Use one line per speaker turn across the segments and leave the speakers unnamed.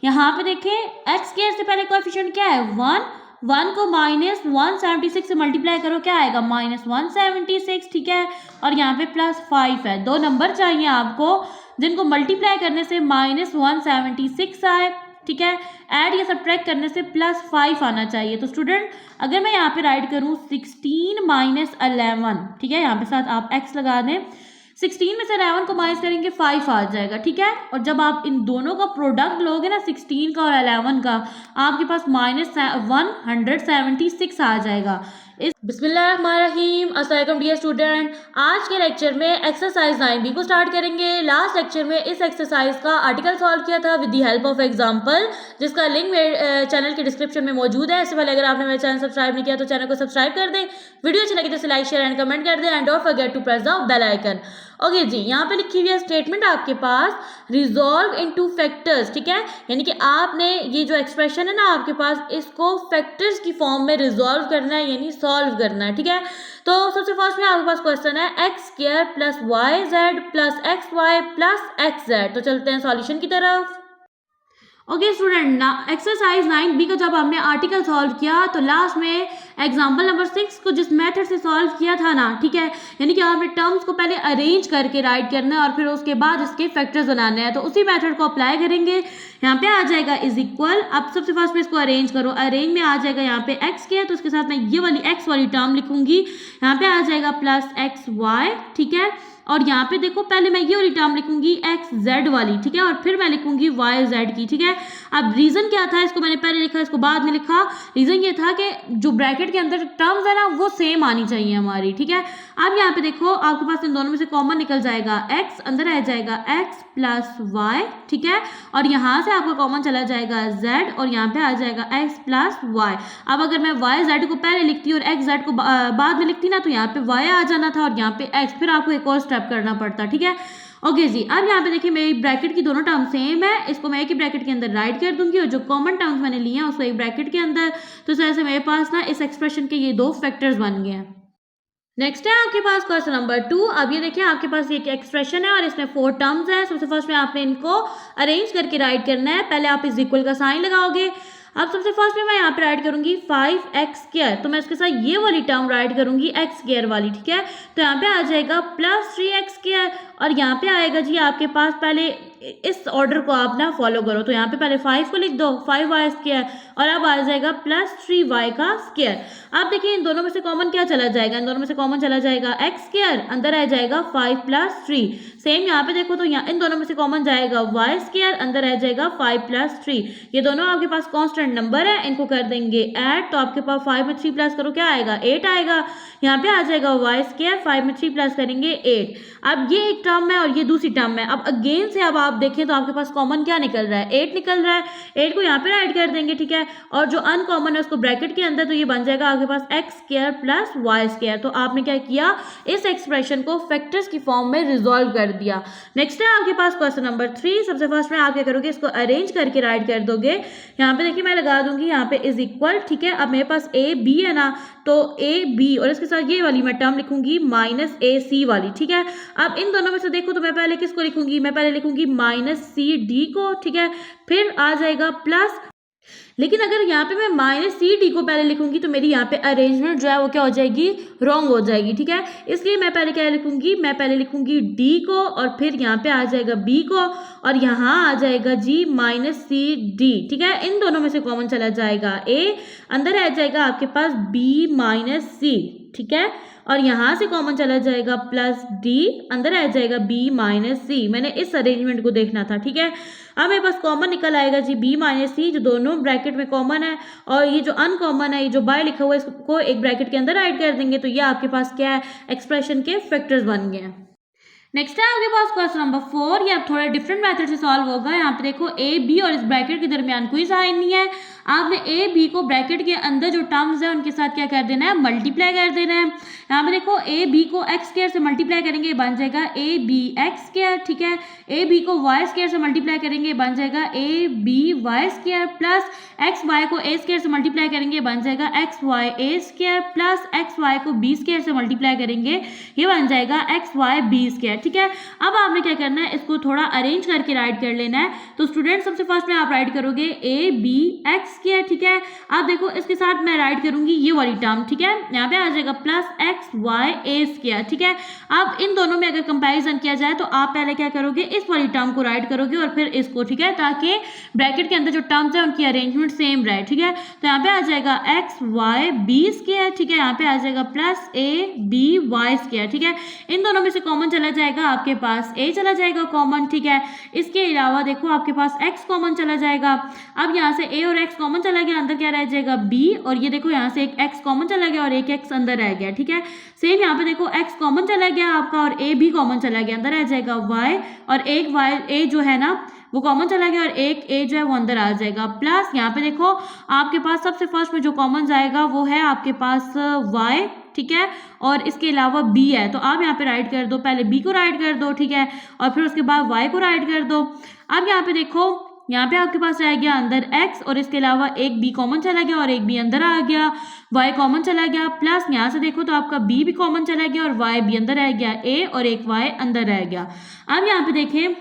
यहाँ पे देखें एक्स स्क्वायर से पहले कोएफिशिएंट क्या है 1 को माइनस 176 से मल्टीप्लाई करो क्या आएगा माइनस 176, ठीक है। और यहाँ पे प्लस 5 है। दो नंबर चाहिए आपको जिनको मल्टीप्लाई करने से माइनस 176 आए, ठीक है। ऐड या सब्ट्रैक्ट करने से प्लस 5 आना चाहिए। तो स्टूडेंट अगर मैं यहाँ पे राइट करूँ 16 माइनस 11, ठीक है, यहाँ पे साथ आप एक्स लगा दें, 16 में से 11 को माइनस करेंगे 5 आ जाएगा, ठीक है। और जब आप इन दोनों का प्रोडक्ट लोगे ना 16 का और 11 का, आपके पास माइनस 176 आ जाएगा। बिस्मिल्लाहिर्रहमानिर्रहीम, अस्सलाम वालेकुम डियर स्टूडेंट। आज के लेक्चर में एक्सरसाइज 9B को स्टार्ट करेंगे। लास्ट लेक्चर में इस एक्सरसाइज का आर्टिकल सॉल्व किया था with the help of example, जिसका लिंक मेरे चैनल के डिस्क्रिप्शन में मौजूद है। इससे पहले अगर आपने मेरा चैनल सब्सक्राइब नहीं किया तो चैनल को सब्सक्राइब कर दें, वीडियो अच्छी लगी तो लाइक शेयर एंड कमेंट कर दें and don't forget to press the bell icon. Okay जी, यहाँ पे लिखी हुई है स्टेटमेंट आपके पास, रिजॉल्व इनटू फैक्टर्स, ठीक है। यानी कि आपने ये जो एक्सप्रेशन है ना आपके पास, इसको फैक्टर्स की फॉर्म में रिजॉल्व करना है, यानी सॉल्व करना है, ठीक है। तो सबसे फर्स्ट में आपके पास क्वेश्चन है x square plus y z plus x y plus x z. तो चलते हैं सॉल्यूशन की तरफ। ओके स्टूडेंट, ना एक्सरसाइज 9B का जब हमने आर्टिकल सॉल्व किया तो लास्ट में एग्जांपल नंबर 6 को जिस मेथड से सॉल्व किया था ना, ठीक है, यानी कि आपने टर्म्स को पहले अरेंज करके राइट करना है और फिर उसके बाद इसके फैक्टर्स बनाने हैं। तो उसी मेथड को अप्लाई करेंगे। यहाँ पे आ जाएगा इज इक्वल, अब सबसे फर्स्ट में इसको अरेंज करो, अरेंज में आ जाएगा यहाँ पे एक्स के, तो उसके साथ मैं ये वाली एक्स वाली टर्म लिखूंगी, यहाँ पे आ जाएगा प्लस एक्स वाई, ठीक है। और यहाँ पे देखो पहले मैं ये वाली टर्म लिखूंगी एक्स जेड वाली, ठीक है, और फिर मैं लिखूंगी वाई जेड की, ठीक है। अब रीजन क्या था, इसको मैंने पहले लिखा इसको बाद में लिखा, रीजन ये था कि जो ब्रैकेट के अंदर टर्म्स है ना वो सेम आनी चाहिए हमारी, ठीक है। अब यहाँ पे देखो आपके पास इन दोनों में से कॉमन निकल जाएगा एक्स, अंदर आ जाएगा एक्स प्लस वाई, ठीक है, और यहाँ से आपका कॉमन चला जाएगा जेड और यहाँ पे आ जाएगा एक्स प्लस वाई। अब अगर मैं वाई जेड को पहले लिखती और एक्स जेड को बाद में लिखती ना, तो यहाँ पे वाई आ जाना था और यहाँ पे एक्स, फिर आपको एक और स्टेप करना पड़ता, ठीक है। ओके जी, अब यहाँ पे देखिए मेरी ब्रैकेट की दोनों टर्म सेम है, इसको मैं एक ही ब्रैकेट के अंदर राइट कर दूंगी और जो कॉमन टर्म्स मैंने लिए हैं उसको एक ब्रैकेट के अंदर। तो इस तरह से मेरे पास ना इस एक्सप्रेशन के ये दो फैक्टर्स बन गए हैं। नेक्स्ट है आपके पास क्वेश्चन नंबर 2। अब ये देखिए आपके पास एक एक्सप्रेशन है और इसमें 4 टर्म्स हैं। सबसे फर्स्ट में आपने इनको अरेंज करके राइट करना है। पहले आप इज इक्वल का साइन लगाओगे। अब सबसे फर्स्ट में मैं यहाँ पे राइट करूंगी 5x स्क्वायर, तो मैं इसके साथ ये वाली टर्म राइट करूंगी x स्क्वायर वाली, ठीक है। तो यहाँ पे आ जाएगा प्लस 3x स्क्वायर और यहाँ पे आएगा जी आपके पास, पहले इस ऑर्डर को आप ना फॉलो करो, तो यहाँ पे पहले 5 को लिख दो 5y स्क्वायर और अब आ जाएगा प्लस 3y का स्क्वायर। अब देखिए इन दोनों में से कॉमन क्या चला जाएगा, इन दोनों में से कॉमन चला जाएगा x स्क्वायर, अंदर आ जाएगा 5 प्लस 3। सेम यहाँ पे देखो तो यहाँ इन दोनों में से कॉमन जाएगा y स्क्वायर, अंदर आ जाएगा 5 प्लस 3। ये दोनों आपके पास कांस्टेंट नंबर है, इनको कर देंगे ऐड, तो आपके पास 5 में 3 प्लस करो क्या आएगा 8 आएगा। यहाँ पे आ जाएगा y स्क्वायर, 5 में 3 प्लस करेंगे 8। अब ये एक टर्म है और ये दूसरी टर्म है। अब अगेन से अब आप देखें तो आपके पास कॉमन क्या निकल रहा है 8 निकल रहा है, 8 को यहाँ पे राइट कर देंगे, ठीक है। और जो अनकॉमन है उसको ब्रैकेट के अंदर, तो ये बन जाएगा आपके पास x square plus y square. तो आपने क्या किया, इस एक्सप्रेशन को फैक्टर्स की फॉर्म में रिजॉल्व कर दिया। नेक्स्ट है आपके पास क्वेश्चन नंबर 3। सबसे फर्स्ट में आप क्या करोगे, इसको अरेंज करके राइट कर दोगे। यहाँ पे देखिए मैं लगा दूंगी यहाँ पे इज इक्वल, ठीक है। अब मेरे पास a b है ना, तो a b और इसके साथ ये वाली मैं टर्म लिखूंगी माइनस a c वाली, ठीक है। अब इन दोनों में से देखो तो मैं पहले किसको लिखूंगी, मैं पहले लिखूंगी माइनस c d को, ठीक है, फिर आ जाएगा प्लस। लेकिन अगर यहाँ पे मैं माइनस सी डी को पहले लिखूंगी तो मेरी यहाँ पे अरेंजमेंट जो है वो क्या हो जाएगी, रॉन्ग हो जाएगी, ठीक है। इसलिए मैं पहले क्या लिखूंगी, मैं पहले लिखूंगी डी को और फिर यहाँ पे आ जाएगा बी को और यहाँ आ जाएगा जी माइनस सी डी, ठीक है। इन दोनों में से कॉमन चला जाएगा ए, अंदर आ जाएगा आपके पास बी माइनस सी, ठीक है, और यहाँ से कॉमन चला जाएगा प्लस डी, अंदर आ जाएगा बी माइनस सी। मैंने इस अरेंजमेंट को देखना था, ठीक है। अब मेरे पास कॉमन निकल आएगा जी बी माइनस सी, जो दोनों ब्रैकेट में कॉमन है, और ये जो अनकॉमन है, ये जो बाय लिखा हुआ है, इसको एक ब्रैकेट के अंदर ऐड कर देंगे। तो ये आपके पास क्या है, एक्सप्रेशन के फैक्टर्स बन गए हैं। नेक्स्ट है आपके पास क्वेश्चन नंबर 4। ये अब थोड़ा डिफरेंट मेथड से सॉल्व होगा। यहाँ पे देखो ए बी और इस ब्रैकेट के दरमियान कोई साइन नहीं है। आपने ए बी को ब्रैकेट के अंदर जो टर्म्स है उनके साथ क्या कर देना है, मल्टीप्लाई कर देना है। यहाँ पे देखो ए बी को एक्स स्क्वायर से मल्टीप्लाई करेंगे, बन जाएगा ए बी एक्स स्क्वायर, ठीक है। ए बी को वाई स्क्वायर से मल्टीप्लाई करेंगे, बन जाएगा a b y square, plus x y को ए स्क्वायर से मल्टीप्लाई करेंगे, बन जाएगा x y a square, plus x y को बी स्क्वायर से मल्टीप्लाई करेंगे, ये बन जाएगा एक्स वाई बी स्क्वायर, ठीक है। अब आपने क्या करना है, इसको थोड़ा अरेंज करके राइट कर लेना है। तो स्टूडेंट सबसे फर्स्ट में आप राइट करोगे AB(x²), ठीक है। अब देखो इसके साथ मैं राइट करूंगी ये वाली टर्म, ठीक है, यहाँ पे आ जाएगा +XY(a²), ठीक है। अब इन दोनों में अगर कंपैरिजन किया जाए तो आप पहले क्या करोगे, इस वाली टर्म को राइट करोगे और फिर इसको, ठीक है, ताकि ब्रैकेट के अंदर जो टर्म्स है उनकी अरेंजमेंट सेम रहे, ठीक है। तो यहाँ पे आ जाएगा XYB², ठीक है, यहाँ पे आ जाएगा +ABY², ठीक है। इन दोनों में से कॉमन चला जाएगा, आपके पास A चला जाएगा कॉमन, ठीक है। इसके अलावा देखो आपके पास X कॉमन चला जाएगा। अब यहाँ से A और X कॉमन चला गया, अंदर क्या रह जाएगा B, और ये देखो यहाँ से एक X कॉमन चला गया और एक X अंदर रह गया, ठीक है। सेम यहाँ पे देखो X कॉमन चला गया आपका और A भी कॉमन चला गया, अंदर रह जाएगा Y, और एक Y A जो है ना वो कॉमन चला गया और एक A जो है वो अंदर आ जाएगा। प्लस यहाँ पे देखो आपके पास सबसे फर्स्ट में जो कॉमन जाएगा वो है आपके पास Y, ठीक है, और इसके अलावा B है। तो आप यहाँ पे राइट कर दो, पहले B को राइट कर दो, ठीक है, और फिर उसके बाद Y को राइट कर दो। अब यहाँ पे देखो यहाँ पे आपके पास रह गया अंदर X और इसके अलावा एक B कॉमन चला गया और एक B अंदर आ गया, Y कॉमन चला गया। प्लस यहाँ से देखो तो आपका B भी कॉमन चला गया और Y भी अंदर रह गया, A और एक Y अंदर रह गया। अब यहाँ पे देखें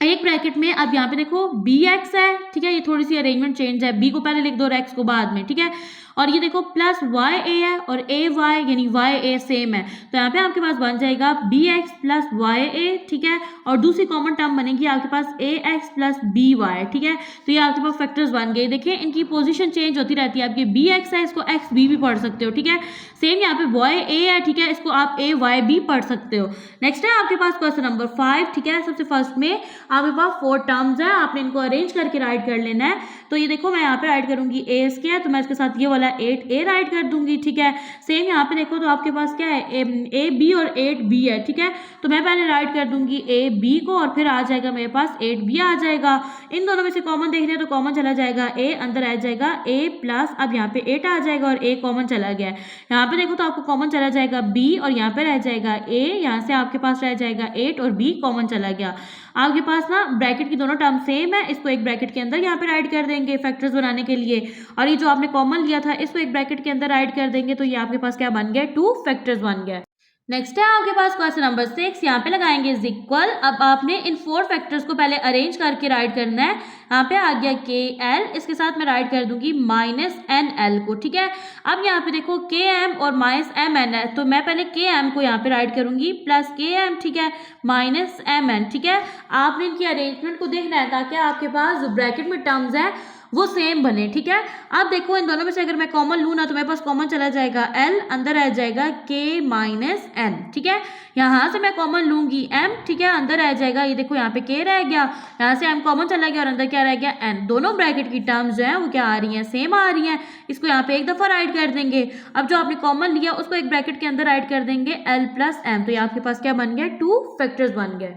एक ब्रैकेट में, अब यहाँ पे देखो BX है, ठीक है, ये थोड़ी सी अरेंजमेंट चेंज है, B को पहले लिख दो और X को बाद में, ठीक है। और ये देखो +YA है और AY यानी YA सेम है, तो यहाँ पे आपके पास बन जाएगा BX + YA, ठीक है, और दूसरी कॉमन टर्म बनेगी आपके पास AX + BY, ठीक है। तो ये आपके पास फैक्टर्स बन गए। देखिए इनकी पोजीशन चेंज होती रहती है, आपकी BX है, इसको XB भी पढ़ सकते हो, ठीक है। सेम यहाँ पे YA है, ठीक है, इसको आप AY भी पढ़ सकते हो। नेक्स्ट है आपके पास क्वेश्चन नंबर 5, ठीक है। सबसे फर्स्ट में आपके पास 4 टर्म्स है, आपने इनको अरेंज करके राइट कर लेना है। तो ये देखो मैं यहाँ पे राइट करूंगी A², तो मैं इसके साथ ये वाला 8A राइट कर दूंगी, ठीक है। सेम यहाँ पे देखो तो आपके पास क्या है, AB और 8B है, ठीक है। तो मैं पहले राइट कर दूंगी AB को और फिर आ जाएगा मेरे पास 8B आ जाएगा। इन दोनों में से कॉमन देख रहे हैं तो कॉमन चला जाएगा A, अंदर आ जाएगा A प्लस, अब यहाँ पे 8 आ जाएगा और A कॉमन चला गया है। यहाँ पे देखो तो आपको कॉमन चला जाएगा B और यहाँ पे रह जाएगा A, यहाँ से आपके पास रह जाएगा 8 और B कॉमन चला गया। आपके पास ना ब्रैकेट की दोनों टर्म सेम है, इसको एक ब्रैकेट के अंदर यहाँ पे राइट कर देंगे फैक्टर्स बनाने के लिए, और ये जो आपने कॉमन लिया था इसको एक ब्रैकेट के अंदर राइट कर देंगे, तो ये आपके पास क्या बन गया, 2 फैक्टर्स बन गया। नेक्स्ट है आपके पास क्वेश्चन नंबर 6, यहाँ पे लगाएंगे इज इक्वल। अब आपने इन 4 फैक्टर्स को पहले अरेंज करके राइट करना है। यहाँ पे आ गया KL, इसके साथ मैं राइट कर दूंगी -NL को, ठीक है। अब यहाँ पे देखो KM और -MN है, तो मैं पहले KM को यहाँ पे राइट करूंगी प्लस KM, ठीक है, -MN, ठीक है। आपने इनकी अरेंजमेंट को देखना है ताकि आपके पास जो ब्रैकेट में टर्म्स है वो सेम बने, ठीक है। अब देखो इन दोनों में से अगर मैं कॉमन लूँ ना तो मेरे पास कॉमन चला जाएगा L, अंदर आ जाएगा K-N, ठीक है। यहाँ से मैं कॉमन लूंगी M, ठीक है, अंदर आ जाएगा, ये देखो यहाँ पे K रह गया, यहाँ से M कॉमन चला गया और अंदर क्या रह गया N। दोनों ब्रैकेट की टर्म्स जो है वो क्या आ रही हैं, सेम आ रही हैं। इसको यहाँ पे एक दफा राइट कर देंगे। अब जो आपने कॉमन लिया उसको एक ब्रैकेट के अंदर राइट कर देंगे L + M, तो ये आपके पास क्या बन गया, 2 फैक्टर्स बन गए।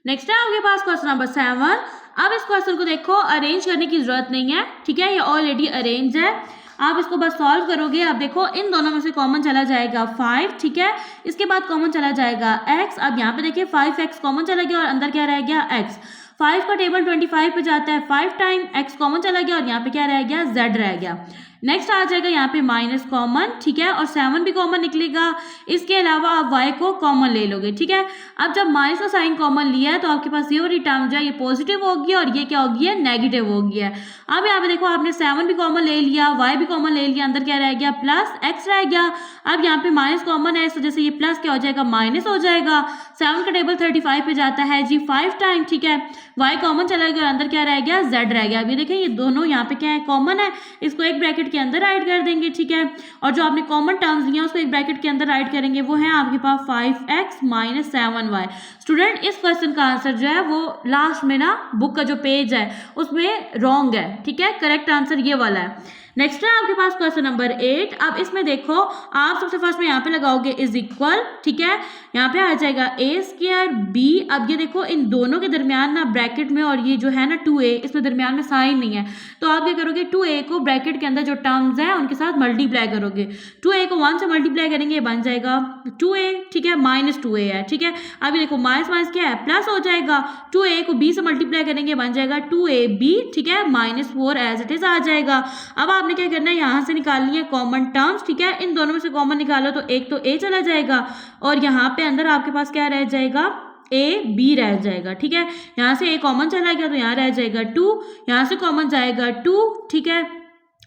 नेक्स्ट है आपके पास क्वेश्चन नंबर 7। अब इस क्वेश्चन को देखो अरेंज करने की जरूरत नहीं है, ठीक है, ये ऑलरेडी अरेंज है। आप इसको बस सॉल्व करोगे। अब देखो इन दोनों में से कॉमन चला जाएगा 5, ठीक है, इसके बाद कॉमन चला जाएगा x। अब यहाँ पे देखिए 5x कॉमन चला गया और अंदर क्या रह गया x। 5 का टेबल 25 पे जाता है 5 टाइम, x कॉमन चला गया और यहाँ पे क्या रह गया, z रह गया। नेक्स्ट आ जाएगा यहाँ पे माइनस कॉमन, ठीक है, और 7 भी कॉमन निकलेगा। इसके अलावा आप y को कॉमन ले लोगे, ठीक है। अब जब माइनस का साइन कॉमन लिया है तो आपके पास ये वाली टर्म जो है ये पॉजिटिव होगी और ये क्या होगी है, नेगेटिव होगी है। अब यहाँ पे देखो आपने 7 भी कॉमन ले लिया, y भी कॉमन ले लिया, अंदर क्या रह गया, प्लस x रह गया। अब यहाँ पे माइनस कॉमन है, इस वजह से ये प्लस क्या हो जाएगा, माइनस हो जाएगा। 7 का टेबल 35 पे जाता है जी 5 टाइम, ठीक है, y कॉमन चला गया और अंदर क्या रह गया, z रह गया। अब ये देखें ये दोनों यहाँ पे क्या है, कॉमन है, इसको एक ब्रैकेट के अंदर राइट कर देंगे, ठीक है। और जो आपने कॉमन टर्म्स लिया उसको एक ब्रैकेट के अंदर राइट करेंगे, वो है आपके पास 5x - 7y। स्टूडेंट इस क्वेश्चन का आंसर जो है वो लास्ट में ना बुक का जो पेज है उसमें रॉन्ग है, ठीक है, करेक्ट आंसर ये वाला है। नेक्स्ट है आपके पास क्वेश्चन नंबर 8। अब इसमें देखो आप सबसे फर्स्ट में यहाँ पे लगाओगे इज इक्वल, ठीक है, यहाँ पे आ जाएगा a² b। अब ये देखो इन दोनों के दरमियान ना ब्रैकेट में और ये जो है ना 2a, इसमें दरमियान में साइन नहीं है, तो आप क्या करोगे 2a को ब्रैकेट के अंदर जो टर्म्स हैं उनके साथ मल्टीप्लाई करोगे। 2a को 1 से मल्टीप्लाई करेंगे, ये बन जाएगा 2a, ठीक है, -2a है, ठीक है। अभी देखो माइनस माइनस क्या है, प्लस हो जाएगा। 2a को b से मल्टीप्लाई करेंगे बन जाएगा 2ab, ठीक है, -4 एज इट इज आ जाएगा। अब आपने क्या करना है, यहाँ से निकालनी है कॉमन टर्म्स, ठीक है, इन दोनों में से कॉमन निकालो तो एक तो a चला जाएगा और यहाँ पे अंदर आपके पास क्या रह जाएगा, a b रह जाएगा, ठीक है। यहाँ से a कॉमन चला गया तो यहाँ रह जाएगा 2, यहाँ से कॉमन जाएगा 2, ठीक है,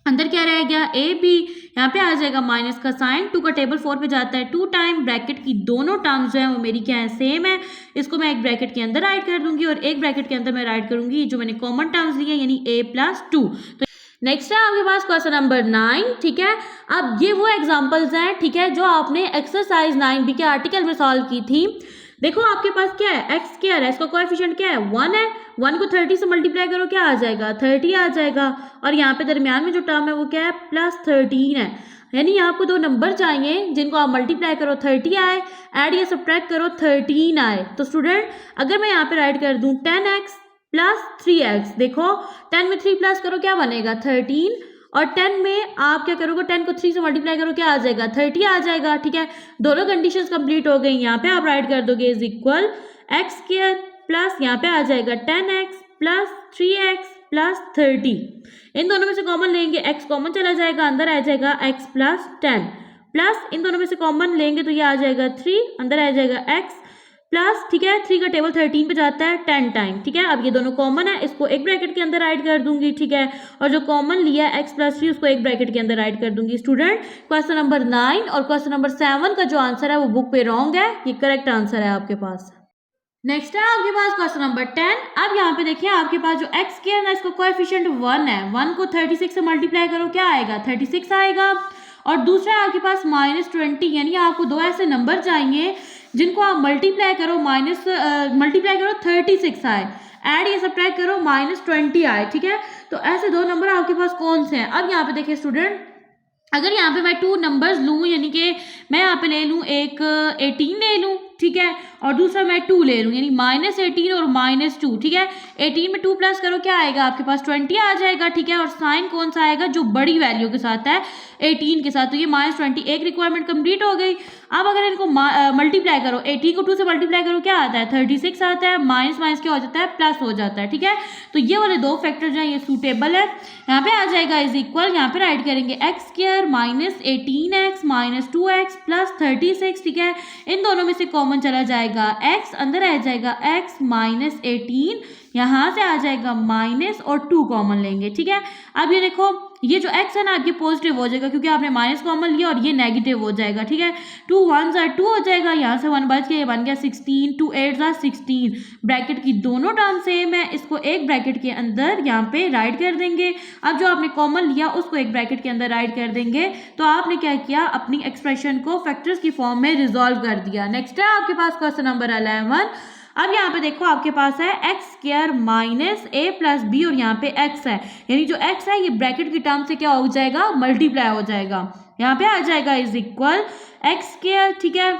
अंदर क्या रह गया ए बी, यहाँ पे आ जाएगा माइनस का साइन, 2 का टेबल 4 पे जाता है 2 टाइम, ब्रैकेट की दोनों टर्म्स जो है वो मेरी क्या है, सेम है। इसको मैं एक ब्रैकेट के अंदर राइट कर दूंगी और एक ब्रैकेट के अंदर मैं राइट करूंगी जो मैंने कॉमन टर्म्स लिए यानी a+2। तो नेक्स्ट है आपके पास क्वेश्चन नंबर 9, ठीक है। अब ये वो एग्जाम्पल्स हैं, ठीक है, जो आपने एक्सरसाइज 9b के आर्टिकल में सॉल्व की थी। देखो आपके पास क्या है, एक्स क्या है, इसका कोएफिशिएंट क्या है, 1 है। 1 को 30 से मल्टीप्लाई करो क्या आ जाएगा, 30 आ जाएगा। और यहाँ पे दरमियान में जो टर्म है वो क्या है, +13 है। यानी आपको दो नंबर चाहिए जिनको आप मल्टीप्लाई करो 30 आए, ऐड या सब्ट्रैक्ट करो 13 आए। तो स्टूडेंट अगर मैं यहाँ पे राइट कर दूँ 10x + 3x, देखो 10 में 3 प्लस करो क्या बनेगा 13, और 10 में आप क्या करोगे, 10 को 3 से मल्टीप्लाई करो क्या आ जाएगा 30 आ जाएगा, ठीक है। दोनों कंडीशंस कंप्लीट हो गई। यहाँ पे आप राइट कर दोगे इज इक्वल x² प्लस यहाँ पे आ जाएगा 10x + 3x + 30। इन दोनों में से कॉमन लेंगे, x कॉमन चला जाएगा, अंदर आ जाएगा x + 10 प्लस इन दोनों में से कॉमन लेंगे तो ये आ जाएगा 3, अंदर आ जाएगा x प्लस, ठीक है, 3 का टेबल 13 पे जाता है 10 टाइम, ठीक है। अब ये दोनों कॉमन है, इसको एक ब्रैकेट के अंदर राइट कर दूंगी, ठीक है, और जो कॉमन लिया है x + 3 उसको एक ब्रैकेट के अंदर राइट कर दूंगी। स्टूडेंट क्वेश्चन नंबर 9 और क्वेश्चन नंबर 7 का जो आंसर है वो बुक पे रॉन्ग है, ये करेक्ट आंसर है आपके पास। नेक्स्ट है आपके पास क्वेश्चन नंबर 10। अब यहाँ पे देखिए आपके पास जो x है ना, इसका कोएफिशिएंट 1 है। 1 को 36 से मल्टीप्लाई करो क्या आएगा, 36 आएगा। और दूसरा आपके पास -20, यानी आपको दो ऐसे नंबर चाहिए जिनको आप मल्टीप्लाई करो 36 आए, ऐड या सब्ट्रैक्ट करो -20 आए, ठीक है। तो ऐसे दो नंबर आपके पास कौन से हैं। अब यहाँ पे देखिए स्टूडेंट, अगर यहाँ पे मैं 2 नंबर्स लूँ, यानी कि मैं यहाँ पे ले लूँ एक 18 ले लूँ, ठीक है, और दूसरा मैं 2 ले लूँ, यानी -18 और -2, ठीक है। 18 में 2 प्लस करो क्या आएगा आपके पास 20 आ जाएगा, ठीक है। और साइन कौन सा आएगा, जो बड़ी वैल्यू के साथ है 18 के साथ, तो ये -20, एक रिक्वायरमेंट कंप्लीट हो गई। अब अगर इनको मल्टीप्लाई करो, 18 को 2 से मल्टीप्लाई करो क्या आता है 36 आता है, माइनस माइनस क्या हो जाता है, प्लस हो जाता है, ठीक है। तो ये वाले दो फैक्टर जो है ये सूटेबल है। यहाँ पे आ जाएगा इज इक्वल, यहाँ पे राइट करेंगे x² -18x -2x + 36, ठीक है। इन दोनों में से कॉमन चला जाएगा x, अंदर आ जाएगा x -18, यहाँ से आ जाएगा माइनस और 2 कॉमन लेंगे, ठीक है। अब ये देखो ये जो x है ना ये पॉजिटिव हो जाएगा क्योंकि आपने माइनस कॉमन लिया, और ये नेगेटिव हो जाएगा, ठीक है। 2 1s are 2 हो जाएगा, यहाँ से 1 बच गया, ये बन गया 16, 2 8s are 16। ब्रैकेट की दोनों टर्म सेम है, इसको एक ब्रैकेट के अंदर यहाँ पे राइट कर देंगे। अब जो आपने कॉमन लिया उसको एक ब्रैकेट के अंदर राइट कर देंगे। तो आपने क्या किया, अपनी एक्सप्रेशन को फैक्टर्स की फॉर्म में रिजॉल्व कर दिया। नेक्स्ट है आपके पास क्वेश्चन नंबर 11। अब यहाँ पे देखो आपके पास है x² -a + b और यहाँ पे x है, यानी जो x है ये ब्रैकेट की टर्म से क्या हो जाएगा, मल्टीप्लाई हो जाएगा। यहाँ पे आ जाएगा इज इक्वल x², ठीक है।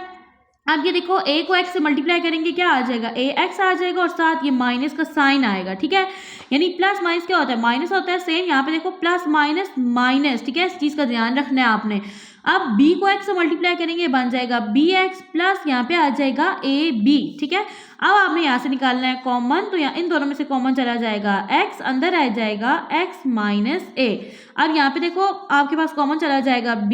अब ये देखो a को x से मल्टीप्लाई करेंगे क्या आ जाएगा, ax आ जाएगा, और साथ ये माइनस का साइन आएगा, ठीक है। यानी प्लस माइनस क्या होता है, माइनस होता है, सेम यहाँ पे देखो प्लस माइनस माइनस, ठीक है। इस चीज़ का ध्यान रखना है आपने। अब b को x से मल्टीप्लाई करेंगे बन जाएगा bx प्लस यहाँ पे आ जाएगा ab, ठीक है। अब आपने यहाँ से निकालना है कॉमन, तो यहाँ इन दोनों में से कॉमन चला जाएगा x, अंदर आ जाएगा x - a। अब यहाँ पे देखो आपके पास कॉमन चला जाएगा b,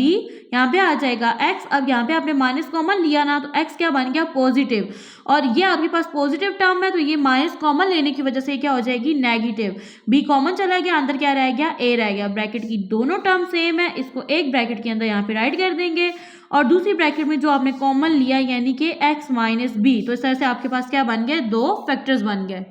यहाँ पे आ जाएगा x। अब यहाँ पे आपने माइनस कॉमन लिया ना, तो x क्या बन गया, पॉजिटिव, और ये आपके पास पॉजिटिव टर्म है तो ये माइनस कॉमन लेने की वजह से क्या हो जाएगी, नेगेटिव। b कॉमन चला गया, अंदर क्या रह गया, a रह गया। ब्रैकेट की दोनों टर्म सेम है, इसको एक ब्रैकेट के अंदर यहाँ पे राइट कर देंगे, और दूसरी ब्रैकेट में जो आपने कॉमन लिया यानी कि x - b। तो इस तरह से आपके पास क्या बन गए, दो फैक्टर्स बन गए।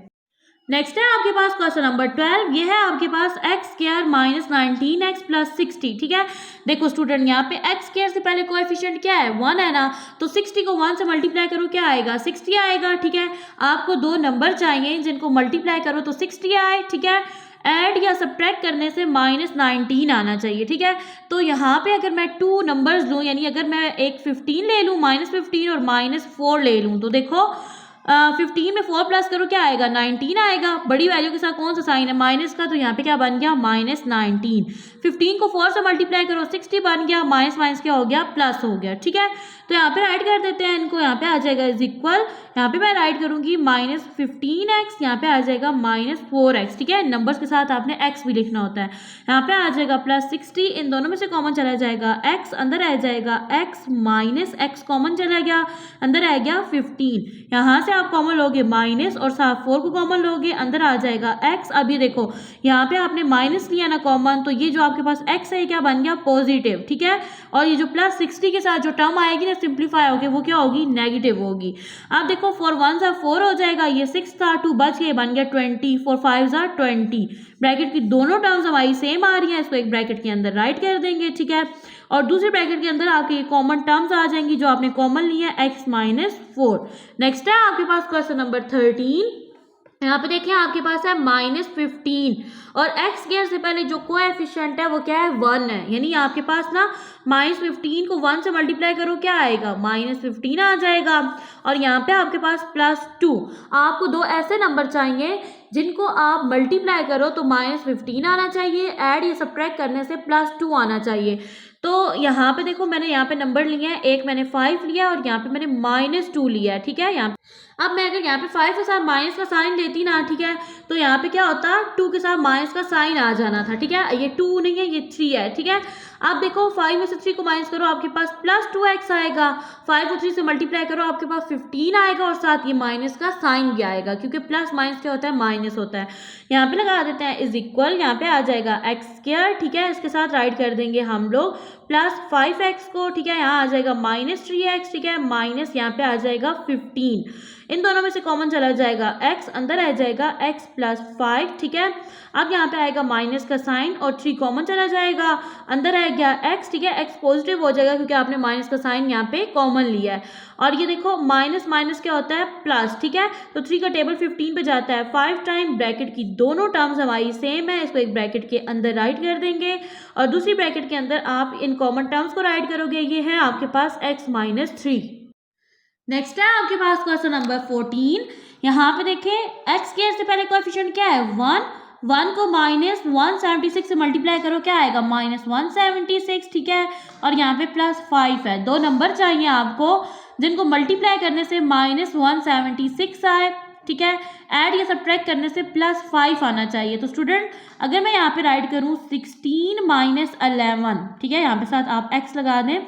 नेक्स्ट है आपके पास क्वेश्चन नंबर 12। ये है आपके पास x² -19x + 60, ठीक है। देखो स्टूडेंट यहाँ पे x² से पहले कोएफिशिएंट क्या है, 1 है ना, तो 60 को 1 से मल्टीप्लाई करो क्या आएगा, 60 आएगा, ठीक है। आपको दो नंबर चाहिए जिनको मल्टीप्लाई करो तो 60 आए, ठीक है। ऐड या सब्ट्रैक्ट करने से -19 आना चाहिए, ठीक है। तो यहाँ पे अगर मैं 2 नंबर्स लूँ, यानी अगर मैं एक 15 ले लूँ, -15 और -4 ले लूँ, तो देखो 15 में 4 प्लस करो क्या आएगा, 19 आएगा। बड़ी वैल्यू के साथ कौन सा साइन है, माइनस का, तो यहाँ पे क्या बन गया, -19। 15 को 4 से मल्टीप्लाई करो 60 बन गया, माइनस माइनस क्या हो गया, प्लस हो गया, ठीक है। तो यहाँ पे राइट कर देते हैं इनको, यहाँ पे आ जाएगा इज इक्वल, यहाँ पे मैं राइट करूंगी -15x, यहाँ पे आ जाएगा -4x, ठीक है। नंबर्स के साथ आपने x भी लिखना होता है। यहाँ पे आ जाएगा +60, इन दोनों में से कॉमन चला जाएगा x, अंदर आ जाएगा x माइनस x कॉमन चला गया, अंदर आ गया 15, यहाँ से आप कॉमन लोगे माइनस और साथ 4 को कॉमन लोगे, अंदर आ जाएगा x। अब ये देखो यहाँ पे आपने माइनस लिया ना कॉमन, तो ये जो आपके पास x है क्या बन गया पॉजिटिव, ठीक है। और ये जो +60 के साथ जो टर्म आएगी ना सिंप्लीफाई होगी वो क्या होगी नेगेटिव होगी। अब देखो 4 1 सा 4 हो जाएगा, ये 6 था 2 बच गए बन गया 20, 4 5 सा 20। ब्रैकेट की दोनों टर्म्स हमारी सेम आ रही हैं, इसको एक ब्रैकेट के अंदर राइट कर देंगे, ठीक है। और दूसरे ब्रैकेट के अंदर आपके कॉमन टर्म्स आ जाएंगी जो आपने कॉमन ली है x -4। नेक्स्ट है आपके पास क्वेश्चन नंबर 13। यहाँ पे देखिए आपके पास है -15 और x स्क्वायर से पहले जो कोएफिशिएंट है वो क्या है 1 है, यानी आपके पास ना -15 को 1 से मल्टीप्लाई करो क्या आएगा -15 आ जाएगा। और यहाँ पे आपके पास +2, आपको दो ऐसे नंबर चाहिए जिनको आप मल्टीप्लाई करो तो -15 आना चाहिए, ऐड या सब्ट्रैक्ट करने से +2 आना चाहिए। तो यहाँ पे देखो मैंने यहाँ पे नंबर लिया है, एक मैंने 5 लिया और यहाँ पे मैंने -2 लिया है, ठीक है। यहाँ अब मैं अगर यहाँ पे 5 के साथ माइनस का साइन लेती ना, ठीक है, तो यहाँ पे क्या होता 2 के साथ माइनस का साइन आ जाना था, ठीक है। ये 2 नहीं है ये 3 है, ठीक है। अब देखो 5 में से 3 को माइनस करो आपके पास +2x आएगा, 5 को 3 से मल्टीप्लाई करो आपके पास 15 आएगा और साथ ये माइनस का साइन भी आएगा क्योंकि प्लस माइनस क्या होता है माइनस होता है। यहाँ पे लगा देते हैं इज इक्वल, यहाँ पे आ जाएगा x², ठीक है, इसके साथ राइट कर देंगे हम लोग +5x को, ठीक है। यहाँ आ जाएगा -3x, ठीक है, माइनस यहाँ पे आ जाएगा 15, इन दोनों में से कॉमन चला जाएगा x, अंदर आ जाएगा x +5, ठीक है। अब यहाँ पे आएगा माइनस का साइन और 3 कॉमन चला जाएगा, अंदर आ गया x, ठीक है, x पॉजिटिव हो जाएगा क्योंकि आपने माइनस का साइन यहाँ पे कॉमन लिया है। और ये देखो माइनस माइनस क्या होता है प्लस, ठीक है, तो 3 का टेबल 15 पे जाता है 5 टाइम, ब्रैकेट की दोनों टर्म्स हमारी सेम है, इसको एक ब्रैकेट के अंदर राइट कर देंगे और दूसरी ब्रैकेट के अंदर आप इन कॉमन टर्म्स को राइट करोगे, ये है आपके पास x -3। नेक्स्ट है आपके पास क्वेश्चन नंबर 14। यहाँ पे देखें x² से पहले कोएफिशिएंट क्या है 1 को -176 से मल्टीप्लाई करो क्या आएगा -176, ठीक है। और यहाँ पे +5 है, दो नंबर चाहिए आपको जिनको मल्टीप्लाई करने से -176 आए, ठीक है, ऐड या सब्ट्रैक्ट करने से +5 आना चाहिए। तो स्टूडेंट अगर मैं यहाँ पे राइट करूँ 16 - 11, ठीक है, यहाँ पे साथ आप x लगा दें,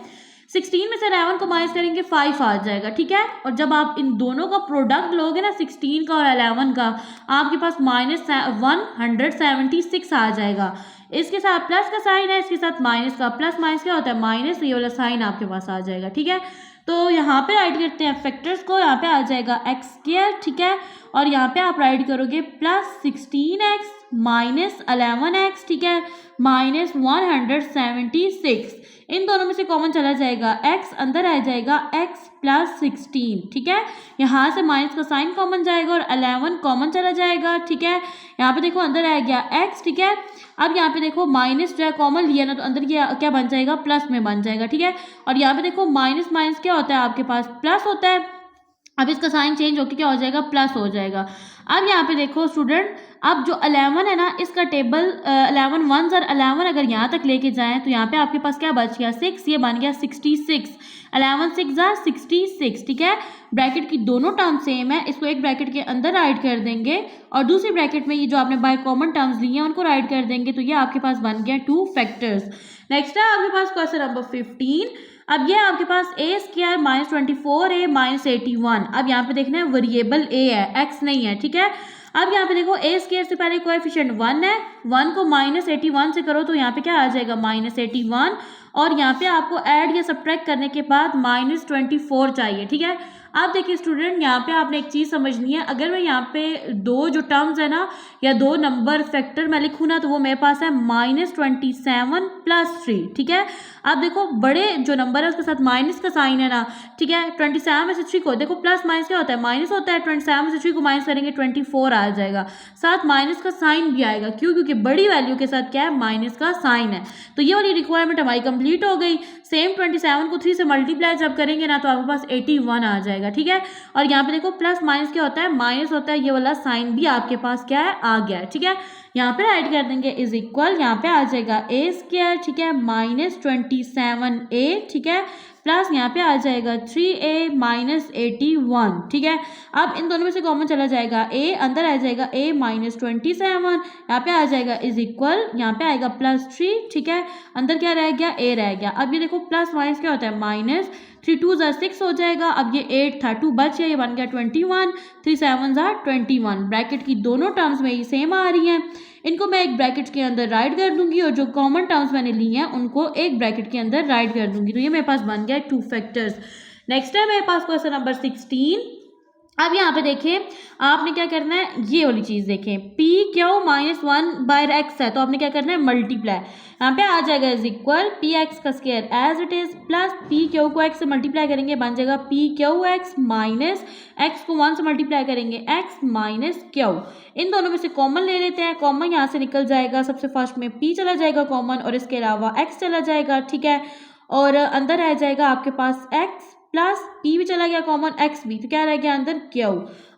16 में से 11 को माइनस करेंगे 5 आ जाएगा, ठीक है। और जब आप इन दोनों का प्रोडक्ट लोगे ना 16 का और 11 का, आपके पास -176 आ जाएगा। इसके साथ प्लस का साइन है, इसके साथ माइनस का, प्लस माइनस क्या होता है माइनस, ये वाला साइन आपके पास आ जाएगा, ठीक है। तो यहाँ पे राइट करते हैं फैक्टर्स को, यहाँ पे आ जाएगा x², ठीक है, और यहाँ पे आप राइट करोगे +16x -11x, ठीक है, -176, इन दोनों में से कॉमन चला जाएगा x, अंदर आ जाएगा x +16, ठीक है। यहाँ से माइनस का साइन कॉमन जाएगा और 11 कॉमन चला जाएगा, ठीक है। यहाँ पे देखो अंदर आ गया x, ठीक है। अब यहाँ पे देखो माइनस जो है कॉमन लिया ना तो अंदर क्या बन जाएगा प्लस में बन जाएगा, ठीक है। और यहाँ पे देखो माइनस माइनस क्या होता है आपके पास प्लस होता है, अब इसका साइन चेंज होकर क्या हो जाएगा प्लस हो जाएगा। अब यहाँ पे देखो स्टूडेंट, अब जो 11 है ना इसका टेबल 11 1 और 11 अगर यहाँ तक लेके जाएं तो यहाँ पे आपके पास क्या बच गया 6, ये बन गया 66, 11 6 66, ठीक है। ब्रैकेट की दोनों टर्म सेम है, इसको एक ब्रैकेट के अंदर राइट कर देंगे और दूसरी ब्रैकेट में ये जो आपने बाय कॉमन टर्म्स लिए हैं उनको राइट कर देंगे, तो ये आपके पास बन गया 2 फैक्टर्स। नेक्स्ट है आपके पास क्वेश्चन नंबर 15। अब ये आपके पास a² -24a -81, अब यहाँ पे देखना है वेरिएबल a है, x नहीं है, ठीक है। अब यहाँ पे देखो a² से पहले कोएफिशिएंट 1 है, 1 को -81 से करो तो यहाँ पे क्या आ जाएगा -81, और यहाँ पे आपको ऐड या सब्ट्रैक्ट करने के बाद -24 चाहिए, ठीक है। अब देखिए स्टूडेंट यहाँ पे आपने एक चीज़ समझनी है, अगर मैं यहाँ पे दो जो टर्म्स है ना या दो नंबर फैक्टर मैं लिखूँ ना तो वो मेरे पास है -27 + 3, ठीक है। अब देखो बड़े जो नंबर है उसके साथ माइनस का साइन है ना, ठीक है। 27 में से 3 को देखो प्लस माइनस क्या होता है माइनस होता है, 27 में से 3 को माइनस करेंगे 24 आ जाएगा, साथ माइनस का साइन भी आएगा, क्यों, क्योंकि बड़ी वैल्यू के साथ क्या है माइनस का साइन है। तो ये वाली रिक्वायरमेंट हमारी कंप्लीट हो गई। सेम 27 को 3 से मल्टीप्लाई जब करेंगे ना तो आपके पास 81 आ जाएगा, ठीक है। और यहाँ पे देखो प्लस माइनस क्या होता है माइनस होता है, ये वाला साइन भी आपके पास क्या है आ गया है, ठीक है। यहाँ पे राइट कर देंगे इज इक्वल, यहाँ पे आ जाएगा a², ठीक है, -27a, ठीक है, प्लस यहाँ पे आ जाएगा 3a माइनस 81, ठीक है। अब इन दोनों में से कॉमन चला जाएगा a, अंदर आ जाएगा a माइनस 27, यहाँ पे आ जाएगा इज इक्वल, यहाँ पे आएगा +3, ठीक है। अंदर क्या रह गया, a रह गया। अब ये देखो प्लस माइनस क्या होता है, माइनस 3 2 6 हो जाएगा। अब ये 8 था, 2 बच गया, ये बन गया 21, 3 7 21। ब्रैकेट की दोनों टर्म्स में ये सेम आ रही हैं, इनको मैं एक ब्रैकेट के अंदर राइट कर दूंगी और जो कॉमन टर्म्स मैंने ली हैं उनको एक ब्रैकेट के अंदर राइट कर दूंगी। तो ये मेरे पास बन गया 2 फैक्टर्स। नेक्स्ट है मेरे पास क्वेश्चन नंबर 16। अब यहाँ पे देखें, आपने क्या करना है, ये वाली चीज़ देखें, पी क्यू माइनस 1/x है, तो आपने क्या करना है, मल्टीप्लाई। यहाँ पे आ जाएगा इज इक्वल पी एक्स का square as it is plus p q को x से मल्टीप्लाई करेंगे बन जाएगा p q x minus x को 1 से मल्टीप्लाई करेंगे x माइनस क्यू। इन दोनों में से कॉमन ले लेते हैं, कॉमन यहाँ से निकल जाएगा, सबसे फर्स्ट में p चला जाएगा कॉमन और इसके अलावा x चला जाएगा, ठीक है। और अंदर रह जाएगा आपके पास x प्लस p भी चला गया कॉमन, x भी, तो क्या रह गया अंदर q।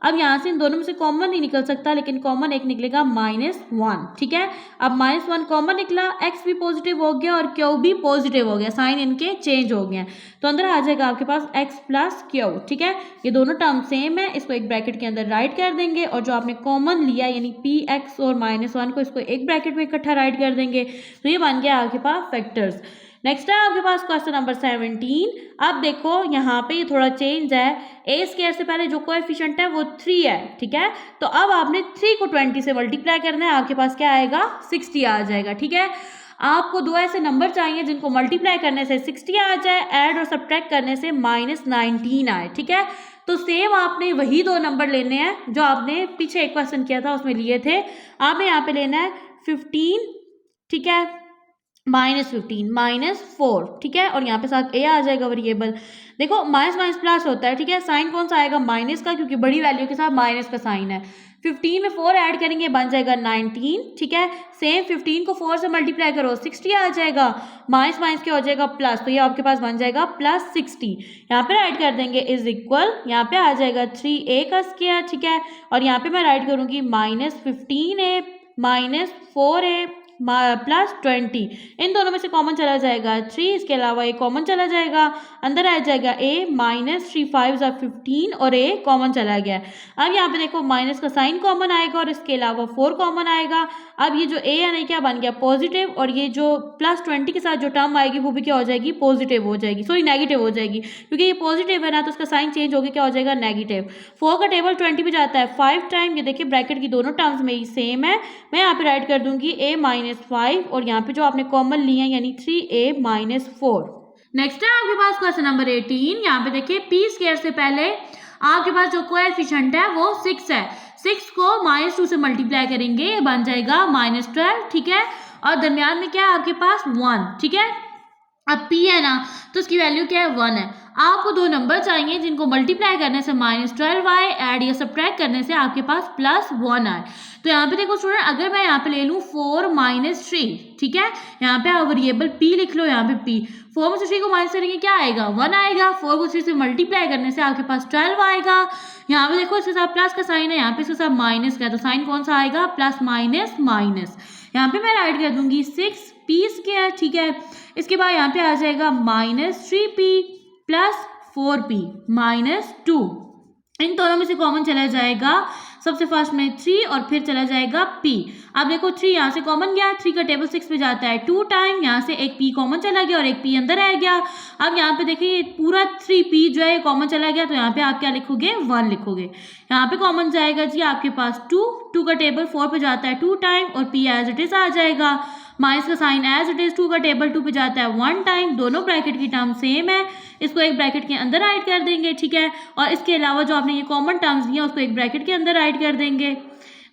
अब यहाँ से इन दोनों में से कॉमन नहीं निकल सकता, लेकिन कॉमन एक निकलेगा -1, ठीक है। अब -1 कॉमन निकला, x भी पॉजिटिव हो गया और q भी पॉजिटिव हो गया, साइन इनके चेंज हो गए, तो अंदर आ जाएगा आपके पास x प्लस q, ठीक है। ये दोनों टर्म सेम है, इसको एक ब्रैकेट के अंदर राइट कर देंगे और जो आपने कॉमन लिया यानी px और -1 को इसको एक ब्रैकेट में इकट्ठा राइट कर देंगे, तो ये बन गया आपके पास फैक्टर्स। नेक्स्ट है आपके पास क्वेश्चन नंबर 17। अब देखो यहाँ पे ये थोड़ा चेंज है, ए स्क्वायर से पहले जो कोएफिशिएंट है वो 3 है, ठीक है। तो अब आपने 3 को 20 से मल्टीप्लाई करना है, आपके पास क्या आएगा, 60 आ जाएगा, ठीक है। आपको दो ऐसे नंबर चाहिए जिनको मल्टीप्लाई करने से 60 आ जाए, ऐड और सब्ट्रैक्ट करने से -19 आए, ठीक है। तो सेम आपने वही दो नंबर लेने हैं जो आपने पीछे एक क्वेश्चन किया था उसमें लिए थे। आपने यहाँ पे लेना है 15, ठीक है, -15 -4, ठीक है, और यहाँ पे साथ a आ जाएगा वेरिएबल। देखो माइनस माइनस प्लस होता है, ठीक है, साइन कौन सा आएगा, माइनस का, क्योंकि बड़ी वैल्यू के साथ माइनस का साइन है। 15 में 4 ऐड करेंगे बन जाएगा 19, ठीक है। सेम 15 को 4 से मल्टीप्लाई करो 60 आ जाएगा, माइनस माइनस क्या हो जाएगा प्लस, तो ये आपके पास बन जाएगा +60। यहाँ पे राइट कर देंगे इज इक्वल, यहाँ पे आ जाएगा 3a का स्क्वायर, ठीक है, और यहाँ पे मैं राइट करूँगी -15a -4a +20। इन दोनों में से कॉमन चला जाएगा 3, इसके अलावा a कॉमन चला जाएगा, अंदर आ जाएगा a -3 5 15 और a कॉमन चला गया। अब यहाँ पे देखो माइनस का साइन कॉमन आएगा और इसके अलावा 4 कॉमन आएगा। अब ये जो a है ना क्या बन गया पॉजिटिव, और ये जो +20 के साथ जो टर्म आएगी वो भी क्या हो जाएगी, पॉजिटिव हो जाएगी, सॉरी नेगेटिव हो जाएगी, क्योंकि ये पॉजिटिव है ना तो उसका साइन चेंज होकर क्या हो जाएगा, नेगेटिव। 4 का टेबल 20 पे जाता है 5 टाइम, ये देखिए ब्रैकेट की दोनों टर्म्स में ही सेम है। मैं यहाँ पे राइट कर दूंगी a -5 और यहाँ पे जो आपने कॉमन लिया यानी 3a -4। नेक्स्ट है आपके पास क्वेश्चन नंबर 18। यहाँ पे देखिए p स्क्वायर से पहले आपके पास जो कोएफिशिएंट है वो 6 है, 6 को -2 से मल्टीप्लाई करेंगे बन जाएगा -12, ठीक है, और दरमियान में क्या है आपके पास 1, ठीक है। अब p है ना तो उसकी वैल्यू क्या है, 1 है। आपको दो नंबर चाहिए जिनको मल्टीप्लाई करने से -12 आए, ऐड या सब्ट्रैक्ट करने से आपके पास +1 आए। तो यहाँ पे देखो स्टूडेंट, अगर मैं यहाँ पे ले लूँ 4 -3, ठीक है, यहाँ पे आप वेरिएबल p लिख लो, यहाँ पे p, 4 में से 3 को माइनस करेंगे क्या आएगा, 1 आएगा। 4 को 3 से मल्टीप्लाई करने से आपके पास 12 आएगा। यहाँ पे देखो इसके साथ प्लस का साइन है, यहाँ पे इसके साथ माइनस का, तो साइन कौन सा आएगा, प्लस माइनस माइनस। यहाँ पे मैं राइट कर दूंगी 6p स्क्वायर, ठीक है। इसके बाद यहाँ पे आ जाएगा -3p + 4p -2। इन दोनों में से कॉमन चला जाएगा, सबसे फर्स्ट में 3 और फिर चला जाएगा p। अब देखो 3 यहाँ से कॉमन गया, 3 का टेबल 6 पे जाता है 2 टाइम, यहाँ से एक p कॉमन चला गया और एक p अंदर आ गया। अब यहाँ पे देखिए पूरा 3p जो है कॉमन चला गया, तो यहाँ पे आप क्या लिखोगे, 1 लिखोगे। यहाँ पे कॉमन जाएगा जी आपके पास 2 का टेबल 4 पे जाता है 2 टाइम और p एज इट इज आ जाएगा, माइनस का साइन एज इट इज, 2 का टेबल 2 पे जाता है 1 टाइम, दोनों ब्रैकेट की टर्म सेम है, इसको एक ब्रैकेट के अंदर राइट कर देंगे, ठीक है, और इसके अलावा जो आपने ये कॉमन टर्म्स दिए उसको एक ब्रैकेट के अंदर राइट कर देंगे।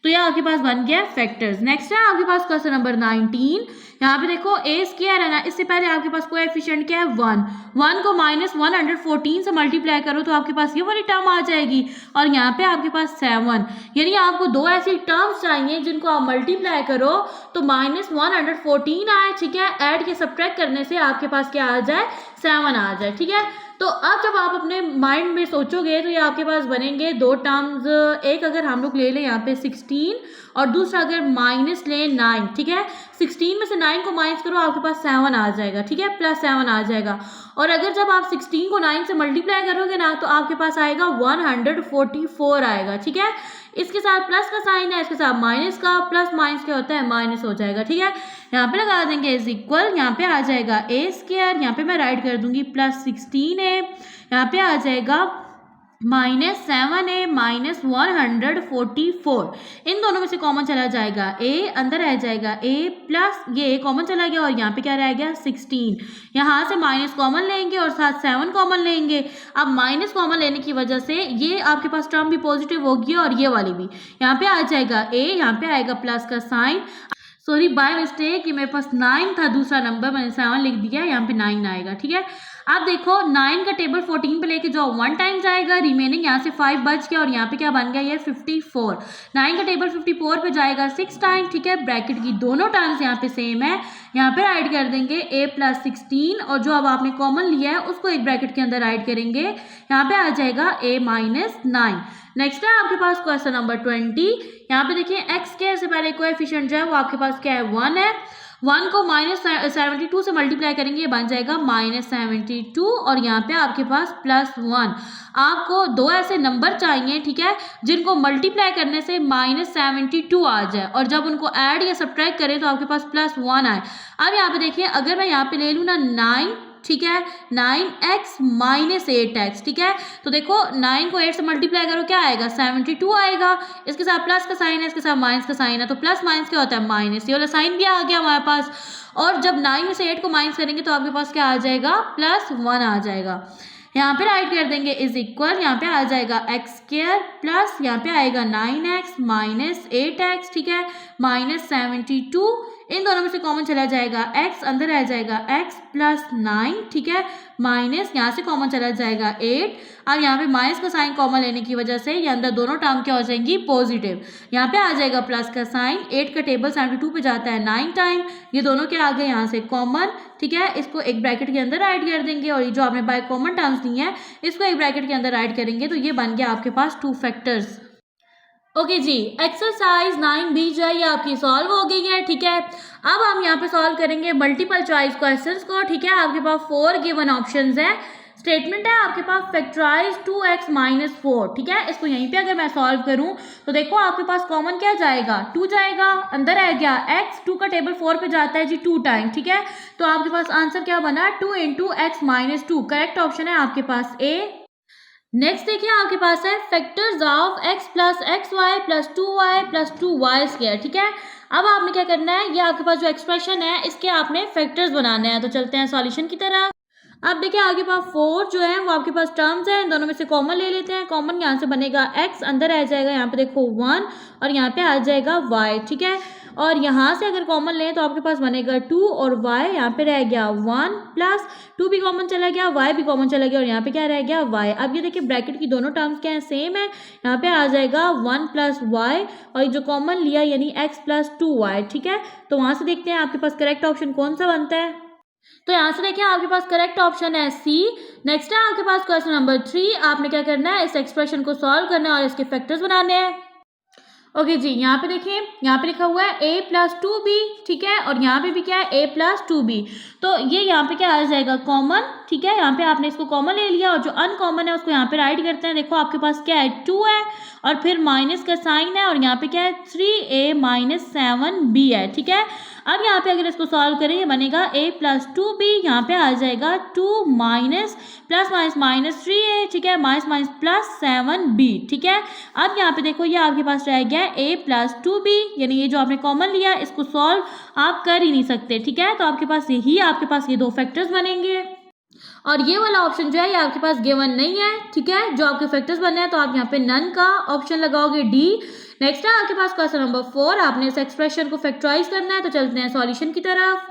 तो यह आपके पास बन गया फैक्टर्स। नेक्स्ट है आपके पास क्वेश्चन नंबर 19। यहाँ पे देखो a स्क्वायर है ना, इससे पहले आपके पास कोएफिशिएंट क्या है, 1 को -114 से मल्टीप्लाई करो तो आपके पास ये वाली टर्म आ जाएगी, और यहाँ पे आपके पास 7, यानी आपको दो ऐसी टर्म्स चाहिए जिनको आप मल्टीप्लाई करो तो -114 आए, ठीक है, ऐड के सब्ट्रैक्ट करने से आपके पास क्या आ जाए, 7 आ जाए, ठीक है। तो अब जब आप अपने माइंड में सोचोगे तो ये आपके पास बनेंगे दो टर्म्स, एक अगर हम लोग ले लें यहाँ पे 16 और दूसरा अगर माइनस लें 9, ठीक है। 16 में से 9 को माइनस करो आपके पास 7 आ जाएगा, ठीक है, प्लस 7 आ जाएगा। और अगर जब आप 16 को 9 से मल्टीप्लाई करोगे ना तो आपके पास आएगा 144 आएगा, ठीक है। इसके साथ प्लस का साइन है, इसके साथ माइनस का, प्लस माइनस क्या होता है, माइनस हो जाएगा, ठीक है। यहाँ पे लगा देंगे इज इक्वल, यहाँ पे आ जाएगा ए स्क्वायर, यहाँ पे मैं राइट कर दूंगी प्लस 16 है, यहाँ पे आ जाएगा -7 है -144। इन दोनों में से कॉमन चला जाएगा ए, अंदर रह जाएगा ए प्लस ये कॉमन चला गया और यहाँ पे क्या रह गया 16। यहाँ से माइनस कॉमन लेंगे और साथ 7 कॉमन लेंगे। अब माइनस कॉमन लेने की वजह से ये आपके पास टर्म भी पॉजिटिव होगी और ये वाली भी। यहाँ पे आ जाएगा ए, यहाँ पे आएगा प्लस का साइन, सॉरी बाय मिस्टेक कि मेरे पास 9 था दूसरा नंबर, मैंने 7 लिख दिया, यहाँ पे 9 आएगा, ठीक है। अब देखो 9 का टेबल 14 पे लेके जाओ 1 टाइम जाएगा, रिमेनिंग यहाँ से 5 बच गया और यहाँ पे क्या बन गया ये 54। 9 का टेबल 54 पे जाएगा 6 टाइम, ठीक है। ब्रैकेट की दोनों टर्म्स यहाँ पे सेम है, यहाँ पे राइट कर देंगे a प्लस 16 और जो अब आपने कॉमन लिया है उसको एक ब्रैकेट के अंदर राइट करेंगे, यहाँ पे आ जाएगा a माइनस 9। नेक्स्ट है आपके पास क्वेश्चन नंबर 20। यहाँ पे देखिए एक्स स्क्वायर से पहले कोएफिशिएंट जो है वो आपके पास क्या है 1 है। 1 को -72 से मल्टीप्लाई करेंगे, ये बन जाएगा -72 और यहाँ पे आपके पास +1। आपको दो ऐसे नंबर चाहिए, ठीक है, जिनको मल्टीप्लाई करने से -72 आ जाए और जब उनको ऐड या सब्ट्रैक्ट करें तो आपके पास +1 आए। अब यहाँ पे देखिए अगर मैं यहाँ पे ले लूँ ना 9, ठीक है, 9x माइनस 8x, ठीक है। तो देखो 9 को 8 से मल्टीप्लाई करो क्या आएगा 72 आएगा, इसके साथ प्लस का साइन है, इसके साथ माइनस का साइन है, तो प्लस माइनस क्या होता है माइनस, ये वाला साइन भी आ गया हमारे पास। और जब 9 में से 8 को माइनस करेंगे तो आपके पास क्या आ जाएगा +1 आ जाएगा। यहाँ पे राइट कर देंगे इज इक्वल, यहाँ पे आ जाएगा एक्स स्क्वायर प्लस यहाँ पे आएगा 9x माइनस 8x, ठीक है, -72। इन दोनों में से कॉमन चला जाएगा x, अंदर रह जाएगा x प्लस 9, ठीक है, माइनस यहाँ से कॉमन चला जाएगा 8। अब यहाँ पे माइनस का साइन कॉमन लेने की वजह से ये अंदर दोनों टर्म क्या हो जाएंगी पॉजिटिव। यहाँ पे आ जाएगा प्लस का साइन, 8 का टेबल 72 पे जाता है 9 टाइम, ये दोनों क्या आ गए यहाँ से कॉमन, ठीक है। इसको एक ब्रैकेट के अंदर ऐड कर देंगे और ये जो आपने बाय कॉमन टर्म्स दी हैं इसको एक ब्रैकेट के अंदर ऐड करेंगे तो ये बन गया आपके पास 2 फैक्टर्स। ओके जी, एक्सरसाइज 9B जो है ये आपकी सॉल्व हो गई है, ठीक है। अब हम यहाँ पे सॉल्व करेंगे मल्टीपल चॉइस क्वेश्चंस को, ठीक है। आपके पास 4 गिवन ऑप्शंस है। स्टेटमेंट है आपके पास फैक्टराइज 2x माइनस 4, ठीक है। इसको यहीं पे अगर मैं सॉल्व करूं तो देखो आपके पास कॉमन क्या जाएगा 2 जाएगा, अंदर रह गया x, 2 का टेबल 4 पे जाता है जी 2 टाइम, ठीक है। तो आपके पास आंसर क्या बना 2 × x माइनस 2, करेक्ट ऑप्शन है आपके पास A। नेक्स्ट देखिए आपके पास है factors of x plus x y plus 2y plus 2y square, ठीक है। अब आपने क्या करना है, ये आपके पास जो एक्सप्रेशन है इसके आपने फैक्टर्स बनाने हैं। तो चलते हैं सॉल्यूशन की तरफ। अब देखिए आपके पास 4 जो है वो आपके पास टर्म्स हैं, इन दोनों में से कॉमन ले लेते हैं। कॉमन यहाँ से बनेगा x, अंदर रह जाएगा यहाँ पे देखो 1 और यहाँ पे आ जाएगा y, ठीक है। और यहाँ से अगर कॉमन लें तो आपके पास बनेगा 2 और y, यहाँ पे रह गया 1 प्लस 2 भी कॉमन चला गया, y भी कॉमन चला गया और यहाँ पे क्या रह गया y। अब ये देखिए ब्रैकेट की दोनों टर्म्स क्या है सेम है, यहाँ पे आ जाएगा 1 प्लस y और जो कॉमन लिया यानी x प्लस 2y, ठीक है। तो वहाँ से देखते हैं आपके पास करेक्ट ऑप्शन कौन सा बनता है। तो यहाँ से देखिए आपके पास करेक्ट ऑप्शन है C। नेक्स्ट है आपके पास क्वेश्चन नंबर 3। आपने क्या करना है, इस एक्सप्रेशन को सॉल्व करना है और इसके फैक्टर्स बनाने हैं। ओके जी, यहाँ पे देखिए यहाँ पे लिखा हुआ है a प्लस 2b, ठीक है, और यहाँ पे भी क्या है a प्लस 2b। तो ये यहाँ पे क्या आ जाएगा कॉमन, ठीक है। यहाँ पे आपने इसको कॉमन ले लिया और जो अनकॉमन है उसको यहाँ पे राइट करते हैं। देखो आपके पास क्या है 2 है और फिर माइनस का साइन है और यहाँ पे क्या है 3a माइनस 7b है, ठीक है। अब यहाँ पे अगर इसको सॉल्व करें ये बनेगा a प्लस 2b, यहाँ पे आ जाएगा 2 minus plus minus minus 3a, ठीक है, माइनस माइनस प्लस 7b, ठीक है। अब यहाँ पे देखो ये आपके पास रह गया a प्लस 2b, यानी ये जो आपने कॉमन लिया इसको सॉल्व आप कर ही नहीं सकते, ठीक है। तो आपके पास ये दो फैक्टर्स बनेंगे और ये वाला ऑप्शन जो है ये आपके पास गिवन नहीं है, ठीक है। जो आपके फैक्टर्स बनने हैं तो आप यहाँ पे नन का ऑप्शन लगाओगे D। नेक्स्ट है आपके पास क्वेश्चन नंबर 4। आपने इस एक्सप्रेशन को फैक्टराइज करना है। तो चलते हैं सॉल्यूशन की तरफ।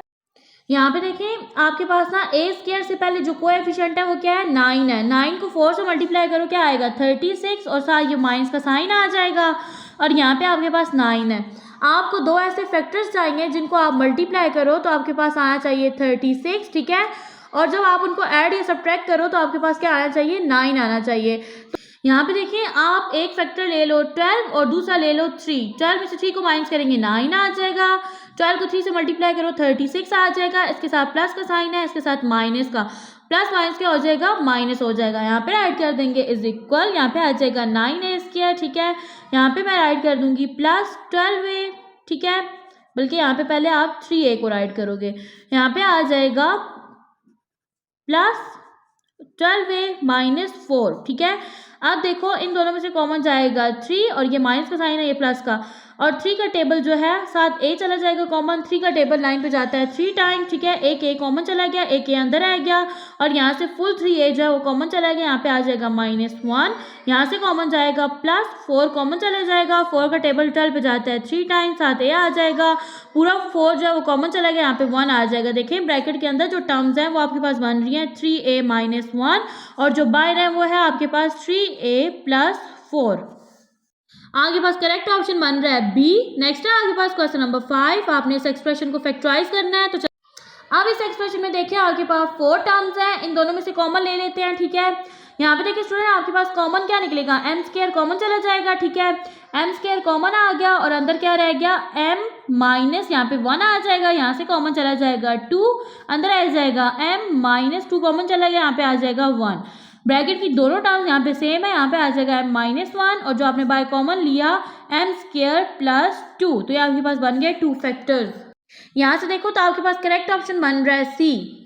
यहाँ पे देखिए आपके पास ना a स्क्वायर से पहले जो कोएफिशिएंट है वो क्या है 9 है। 9 को 4 से मल्टीप्लाई करो क्या आएगा 36 और साथ ये माइनस का साइन आ जाएगा और यहाँ पे आपके पास 9 है। आपको दो ऐसे फैक्टर्स चाहिए जिनको आप मल्टीप्लाई करो तो आपके पास आना चाहिए 36, ठीक है। और जब आप उनको ऐड या सब्ट्रैक्ट करो तो आपके पास क्या आना चाहिए, 9 आना चाहिए। तो यहाँ पे देखिए आप एक फैक्टर ले लो 12 और दूसरा ले लो 3। 12 में से 3 को माइनस करेंगे 9 आ जाएगा। 12 को 3 से मल्टीप्लाई करो 36 आ जाएगा। इसके साथ प्लस का साइन है, इसके साथ माइनस का, प्लस माइनस क्या हो जाएगा, माइनस हो जाएगा। यहाँ पे ऐड कर देंगे इज इक्वल, यहाँ पे आ जाएगा 9a², ठीक है। यहाँ पे मैं राइट कर दूंगी प्लस 12a, ठीक है, बल्कि यहाँ पे पहले आप 3a को राइट करोगे। यहाँ पे आ जाएगा प्लस 12a माइनस 4, ठीक है। अब देखो इन दोनों में से कॉमन जाएगा 3 और ये माइनस का साइन है, ये प्लस का, और 3 का टेबल जो है साथ a चला जाएगा कॉमन। 3 का टेबल 9 पे जाता है 3 टाइम, ठीक है। एक a कॉमन चला गया, एक a अंदर आ गया और यहाँ से फुल 3a जो है वो कॉमन चला गया। यहाँ पे आ जाएगा -1, यहाँ से कॉमन जाएगा प्लस 4 कॉमन चला जाएगा। 4 का टेबल 12 पे जाता है 3 टाइम, साथ a आ जाएगा, पूरा 4 जो है वो कॉमन चला गया, यहाँ पे 1 आ जाएगा। देखिए ब्रैकेट के अंदर जो टर्म्स हैं वो आपके पास बन रही हैं 3a - 1 और जो बाहर है वो है आपके पास 3a + 4। आगे पास करेक्ट ऑप्शन बन रहा है बी। नेक्स्ट है आगे पास क्वेश्चन नंबर 5। आपने इस एक्सप्रेशन को फैक्टराइज करना है। तो अब इस एक्सप्रेशन में देखिए आपके पास 4 टर्म्स हैं, इन दोनों में से कॉमन ले लेते हैं, ठीक है। यहाँ पे देखिए स्टूडेंट आपके पास कॉमन क्या निकलेगा, m² कॉमन चला जाएगा, ठीक है। m² कॉमन आ गया और अंदर क्या रह गया, m माइनस यहाँ पे 1 आ जाएगा, यहाँ से कॉमन चला जाएगा 2, अंदर आ जाएगा m - 2 कॉमन चला गया, यहाँ पे आ जाएगा 1। ब्रैकेट की दोनों टर्म्स यहाँ पे सेम है, यहाँ पे आ जाएगा m - 1 और जो आपने बाय कॉमन लिया m² + 2, तो ये आपके पास बन गया 2 फैक्टर्स। यहाँ से देखो तो आपके पास करेक्ट ऑप्शन बन रहा है सी।